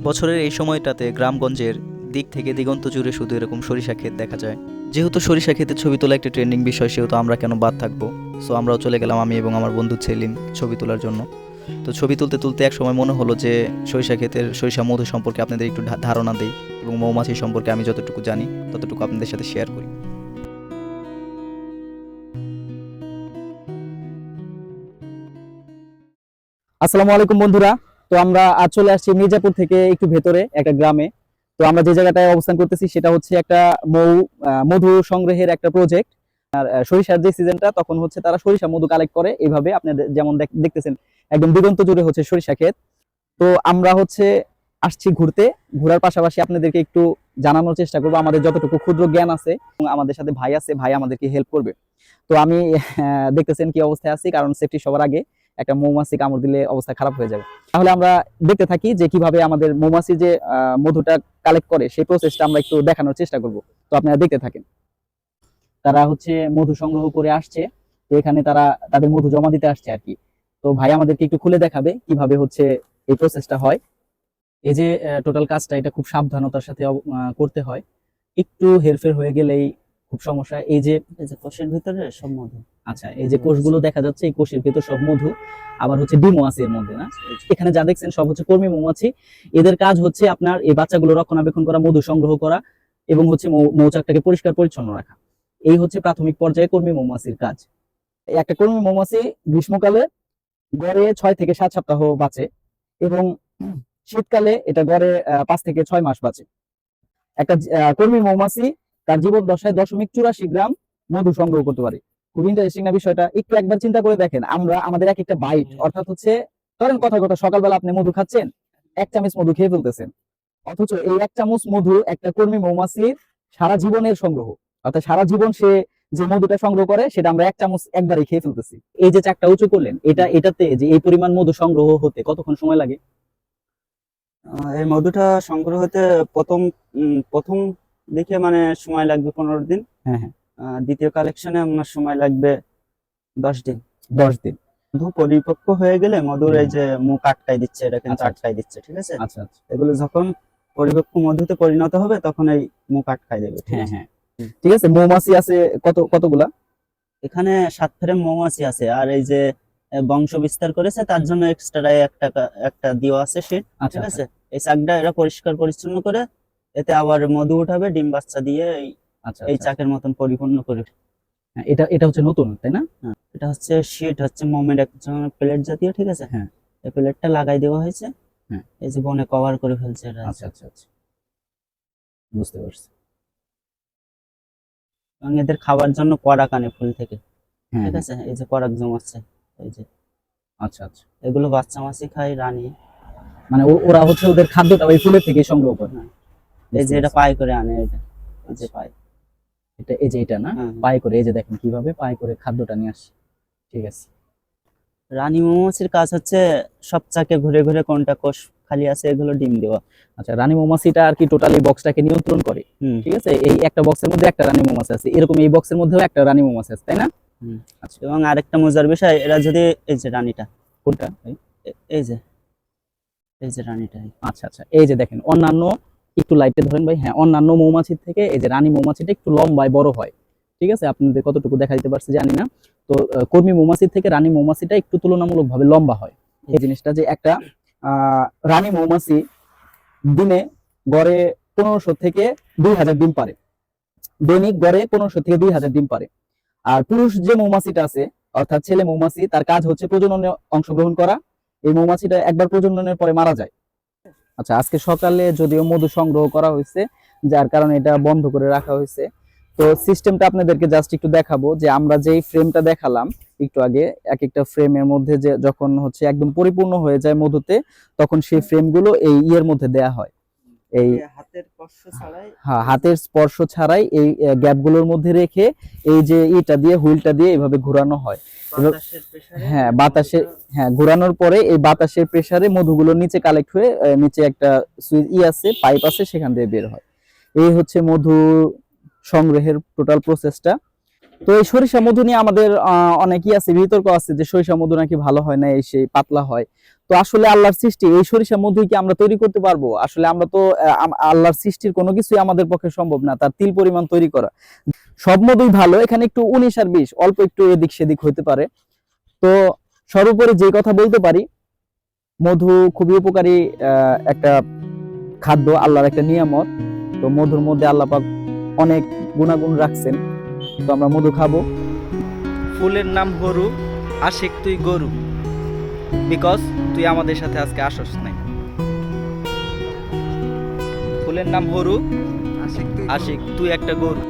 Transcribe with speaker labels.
Speaker 1: বছরের এই সময়টাতে গ্রামগঞ্জের দিক থেকে দিগন্ত জুড়ে শুধু এরকম সরিষা ক্ষেত দেখা যায়। যেহেতু সরিষা ক্ষেতের ছবি তোলা একটা ট্রেন্ডিং বিষয়, সেহেতু আমরা কেন বাদ থাকবো। সো আমরাও চলে গেলাম, আমি এবং আমার বন্ধু সেলিম, ছবি তোলার জন্য। তো ছবি তুলতে তুলতে এক সময় মনে হলো যে সরিষা ক্ষেতের সরিষা মধু সম্পর্কে আপনাদের একটু ধারণা দেই, এবং মৌমাছি সম্পর্কে আমি যতটুকু জানি ততটুকু আপনাদের সাথে শেয়ার করি।
Speaker 2: আসসালামু আলাইকুম বন্ধুরা। তো আমরা আজ চলে আসছি মির্জাপুর থেকে একটু ভেতরে একটা গ্রামে। তো আমরা যে জায়গাটায় অবস্থান করতেছি সেটা হচ্ছে একটা মধু সংগ্রহের একটা প্রজেক্ট। সরিষার যে সিজনটা, তখন হচ্ছে তারা সরিষা মধু কালেক্ট করে এইভাবে আপনাদের যেমন দেখতেছেন একদম দিগন্ত জুড়ে হচ্ছে সরিষা ক্ষেত। তো আমরা হচ্ছে আসছি ঘুরতে, ঘোরার পাশাপাশি আপনাদেরকে একটু জানানোর চেষ্টা করবো আমাদের যতটুকু ক্ষুদ্র জ্ঞান আছে, এবং আমাদের সাথে ভাই আছে, ভাই আমাদেরকে হেল্প করবে। তো আমি দেখতেছেন কি অবস্থায় আছি, কারণ সেফটি সবার আগে। একটা মৌমাছি কামড় দিলে অবস্থা খারাপ হয়ে যাবে। তাহলে আমরা দেখতে থাকি যে কিভাবে আমাদের মৌমাছি যে মধুটা কালেক্ট করে সেই প্রসেসটা আমরা একটু দেখানোর চেষ্টা করব। তো আপনারা দেখতে থাকেন। তারা হচ্ছে মধু সংগ্রহ করে আসছে, তো এখানে তারা তাদের মধু জমা দিতে আসছে আর কি। তো ভাই আমাদেরকে একটু খুলে দেখাবে কিভাবে হচ্ছে এই প্রসেসটা হয়। এই যে টোটাল কাজটা, এটা খুব সাবধানতার সাথে করতে হয়। একটু হেরফের হয়ে গেলেই খুব সমস্যা। এই যে কোষের ভিতরে সব মধু। আচ্ছা, এই যে কোষগুলো দেখা যাচ্ছে, এই কোষের ভিতর সব মধু। আবার হচ্ছে ডিমও আছে এর মধ্যে, না? এখানে যা দেখছেন সব হচ্ছে কর্মী মৌমাছি। এদের কাজ হচ্ছে আপনার এই বাচ্চাগুলো রক্ষণাবেক্ষণ করা, মধু সংগ্রহ করা, এবং হচ্ছে মৌচাকটাকে পরিষ্কার পরিচ্ছন্ন রাখা। এই হচ্ছে প্রাথমিক পর্যায়ে কর্মী মৌমাছির কাজ। একটা কর্মী মৌমাছি গ্রীষ্মকালে গড়ে 6 থেকে 7 সপ্তাহ বাঁচে, এবং শীতকালে এটা গড়ে 5 থেকে 6 মাস বাঁচে। একটা কর্মী মৌমাছি তার জীবন দশায় 0.84 গ্রাম মধু সংগ্রহ করতে পারে। খুব ইন্টারেস্টিং না বিষয়টা? একটু একবার চিন্তা করে দেখেন, আমরা আমাদের এক একটা বাইট, অর্থাৎ হচ্ছে ধরেন কথা কথা সকালবেলা আপনি মধু খাচ্ছেন, 1 চামচ মধু খেয়ে ফেলতেছেন, অথচ এই 1 চামচ মধু একটা কর্মী মৌমাছির সারা জীবনের সংগ্রহ। অর্থাৎ সারা জীবন সে যে মধুটা সংগ্রহ করে সেটা আমরা 1 চামচ একবারে খেয়ে ফেলতেছি। এই যে চাকটা উঁচু করলেন, এটাতে যে এই পরিমাণ মধু সংগ্রহ হতে কতক্ষণ সময় লাগে?
Speaker 3: এই মধুটা সংগ্রহ হতে প্রথম প্রথম দিকে মানে সময় লাগবে 15 দিন।
Speaker 2: হ্যাঁ, হ্যাঁ।
Speaker 3: দ্বিতীয় কালেকশনে আপনার সময় লাগবে 10 দিন।
Speaker 2: 10 দিন।
Speaker 3: মধু পরিপক্ক হয়ে গেলে মধুর এই যে মুখ আটকাই দিচ্ছে, এটা কিন্তু
Speaker 2: আচ্ছা,
Speaker 3: আটকাই দিচ্ছে, ঠিক আছে?
Speaker 2: আচ্ছা, আচ্ছা।
Speaker 3: এগুলো যখন পরিপক্ক মধুতে পরিণত হবে তখন এই মুখ আটকাই দেবে, ঠিক
Speaker 2: হ্যাঁ,
Speaker 3: আছে?
Speaker 2: হ্যাঁ। ঠিক আছে। মৌমাছি আছে কতগুলা?
Speaker 3: এখানে 7 ফ্রেম মৌমাছি আছে, আর এই যে বংশ বিস্তার করেছে তার জন্য এক্সট্রা একটা দেওয়া আছে শীট,
Speaker 2: আচ্ছা,
Speaker 3: ঠিক
Speaker 2: আচ্ছা,
Speaker 3: আছে? এই চাকটা এরা পরিষ্কার পরিচ্ছন্ন করে এতে আবার মধু উঠাবে, ডিম বাচ্চা দিয়ে
Speaker 2: আচ্ছা,
Speaker 3: এই
Speaker 2: আচ্ছা।
Speaker 3: চাকের মতন পরিপূর্ণ করে।
Speaker 2: হ্যাঁ, এটা হচ্ছে নতুন, তাই না?
Speaker 3: হ্যাঁ, এটা হচ্ছে শীট, হচ্ছে মোমের এক ধরনের প্লেট জাতীয়, ঠিক আছে?
Speaker 2: হ্যাঁ,
Speaker 3: এই প্লেটটা লাগাই দেওয়া হয়েছে,
Speaker 2: হ্যাঁ।
Speaker 3: এই যে বনে কভার করে ফেলছে এটা।
Speaker 2: আচ্ছা, আচ্ছা, আচ্ছা। বুঝতে পারছি।
Speaker 3: এবং এদের খাবার জন্য পরাগ আনে ফুল থেকে,
Speaker 2: হ্যাঁ,
Speaker 3: ঠিক
Speaker 2: হ্যাঁ।
Speaker 3: আছে? এই যে পরাগ জমাচ্ছে, এই যে
Speaker 2: আচ্ছা, আচ্ছা।
Speaker 3: এগুলো বাচ্চা মাছি খায়, রানী।
Speaker 2: মানে ওরা হচ্ছে ওদের খাদ্যটা ওই ফুলের থেকে সংগ্রহ করে।
Speaker 3: হ্যাঁ, এই
Speaker 2: বুঝতে
Speaker 3: যে এটা
Speaker 2: পারছি।
Speaker 3: পায় করে আনে, এটা এই যে পায়।
Speaker 2: এই যে এটা না?
Speaker 3: হ্যাঁ,
Speaker 2: পায়ে করে, এই যে দেখেন কিভাবে পায়ে করে খাদ্যটা নিয়ে আসছে। ঠিক আছে।
Speaker 3: রানী মৌমাছির কাজ হচ্ছে সব চাকে ঘুরে ঘুরে কোনটা কোষ খালি আছে এগুলো ডিম দেওয়া।
Speaker 2: আচ্ছা, রানী মৌমাছিটা আর কি টোটালি বক্সটাকে নিয়ন্ত্রণ করে।
Speaker 3: হুম,
Speaker 2: ঠিক আছে। এই একটা বক্সের মধ্যে একটা রানী মৌমাছি আছে, এরকম এই বক্সের মধ্যেও একটা রানী মৌমাছি আছে, তাই না?
Speaker 3: হুম। আচ্ছা, এবং আরেকটা মজার বিষয়, এরা যদি এই যে রানীটা,
Speaker 2: কোনটা ভাই?
Speaker 3: এই যে রানীটা,
Speaker 2: আচ্ছা, আচ্ছা। এই যে দেখেন, অন্যান্য একটু লাইটে ধরেন ভাই। হ্যাঁ, অন্যান্য মৌমাছির থেকে এই যে রানী মৌমাছিটা একটু লম্বায় বড় হয়। ঠিক আছে, আপনাদের কতটুকু দেখা দিতে পারছে জানি না। তো কর্মী মৌমাছির থেকে রানী মৌমাছিটা একটু তুলনামূলকভাবে লম্বা হয়। এই জিনিসটা যে একটা রানী মৌমাছি দিনে গড়ে 1500 থেকে 2000 ডিম পারে। দৈনিক গড়ে 1500 থেকে 2000 ডিম পারে। আর পুরুষ যে মৌমাছিটা আছে, অর্থাৎ ছেলে মৌমাছি, তার কাজ হচ্ছে প্রজননে অংশগ্রহণ করা। এই মৌমাছিটা একবার প্রজননের পরে মারা যায়। আচ্ছা, আজকে সকালে যদিও মধু সংগ্রহ করা হয়েছে, যার কারণে এটা বন্ধ করে রাখা হয়েছে। তো সিস্টেমটা আপনাদেরকে জাস্ট একটু দেখাবো, যে আমরা যেই ফ্রেমটা দেখালাম একটু আগে, এক একটা ফ্রেমের মধ্যে যে যখন হচ্ছে একদম পরিপূর্ণ হয়ে যায় মধুতে, তখন সেই ফ্রেমগুলো এই ইয়ের মধ্যে দেয়া হয়। এই
Speaker 3: হাতের স্পর্শ ছাড়াই,
Speaker 2: হ্যাঁ, হাতের স্পর্শ ছাড়াই এই গ্যাপগুলোর মধ্যে রেখে এই যে ইটা দিয়ে, হুইলটা দিয়ে এইভাবে ঘোরানো হয়।
Speaker 3: বাতাসের প্রেসারে,
Speaker 2: হ্যাঁ, হ্যাঁ, ঘোরানোর পরে এই বাতাসের প্রেসারে মধুগুলো নিচে কালেক্ট হয়ে নিচে একটা সুইচ আছে, পাইপ আছে, সেখান দিয়ে বের হয়। এই হচ্ছে মধু সংগ্রহের টোটাল প্রসেসটা। তো এই সরিষা মধু নিয়ে আমাদের অনেকই আছে, বিতর্ক আছে যে সরিষা মধু নাকি ভালো হয় না, এই সেই পাতলা হয়। তো আসলে আল্লাহর সৃষ্টি এই সরিষা মধু কি আমরা তৈরি করতে পারবো? আসলে আমরা তো আল্লাহর সৃষ্টির কোনো কিছুই আমাদের পক্ষে সম্ভব না তার তিল পরিমাণ তৈরি করা। সব মধুই ভালো, এখানে একটু 19 আর 20 অল্প একটু এদিক সেদিক হতে পারে। তো সর্বোপরি যে কথা বলতে পারি, মধু খুবই উপকারী একটা খাদ্য, আল্লাহর একটা নিয়ামত। তো মধুর মধ্যে আল্লাহ পাক অনেক গুণাগুণ রাখছেন, তো আমরা মধু খাবো।
Speaker 1: ফুলের নাম হরু, আশিক তুই গরু, বিকজ তুই আমাদের সাথে আজকে আসস নাই। ফুলের নাম হরু, আশিক তুই একটা গরু।